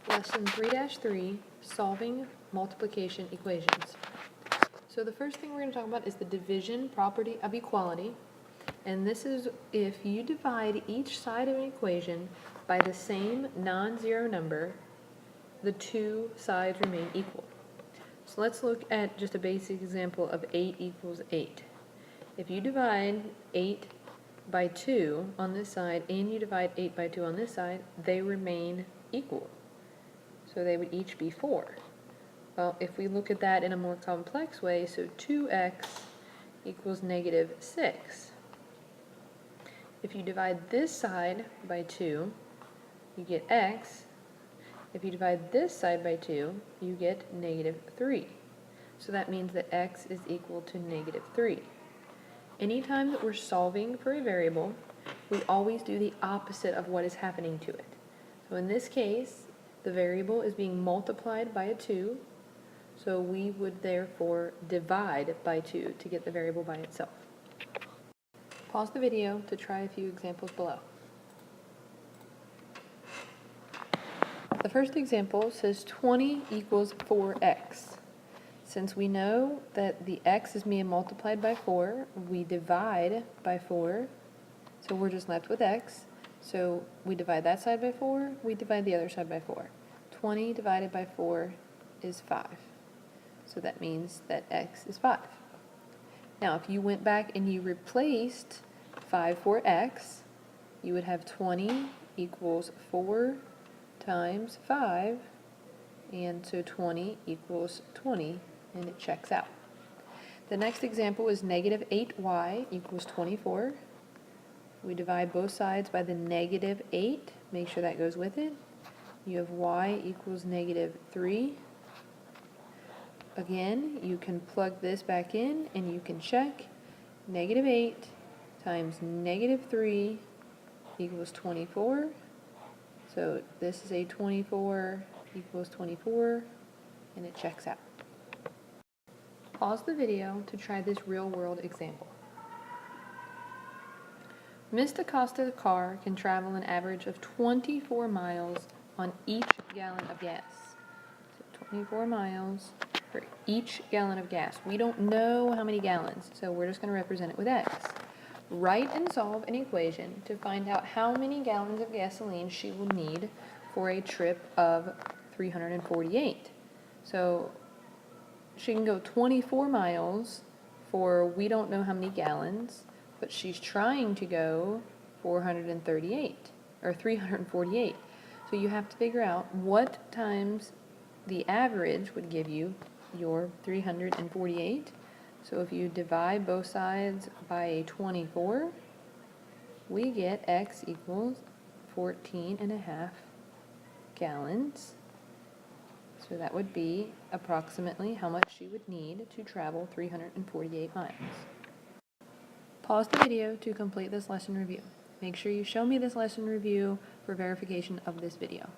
Lesson 3-3, Solving Multiplication Equations. So the first thing we're going to talk about is the division property of equality. And this is if you divide each side of an equation by the same non-zero number, the two sides remain equal. So let's look at just a basic example of 8 equals 8. If you divide 8 by 2 on this side and you divide 8 by 2 on this side, they remain equal. So they would each be 4. Well, if we look at that in a more complex way, so 2x equals negative 6. If you divide this side by 2, you get x. If you divide this side by 2, you get negative 3. So that means that x is equal to negative 3. Anytime that we're solving for a variable, we always do the opposite of what is happening to it. So in this case, the variable is being multiplied by a 2, so we would therefore divide by 2 to get the variable by itself. Pause the video to try a few examples below. The first example says 20 equals 4x. Since we know that the x is being multiplied by 4, we divide by 4, so we're just left with x. So we divide that side by 4, we divide the other side by 4. 20 divided by 4 is 5. So that means that x is 5. Now if you went back and you replaced 5 for x, you would have 20 equals 4 times 5, and so 20 equals 20, and it checks out. The next example is negative 8y equals 24. We divide both sides by the negative 8, make sure that goes with it. You have y equals negative 3. Again, you can plug this back in and you can check. Negative 8 times negative 3 equals 24. So this is a 24 equals 24, and it checks out. Pause the video to try this real-world example. Ms. DaCosta's car can travel an average of 24 miles on each gallon of gas. So 24 miles for each gallon of gas. We don't know how many gallons, so we're just going to represent it with x. Write and solve an equation to find out how many gallons of gasoline she will need for a trip of 348. So she can go 24 miles for we don't know how many gallons, but she's trying to go 438 or 348. So you have to figure out what times the average would give you your 348. So if you divide both sides by a 24, we get x equals 14.5 gallons. So that would be approximately how much she would need to travel 348 miles. Pause the video to complete this lesson review. Make sure you show me this lesson review for verification of this video.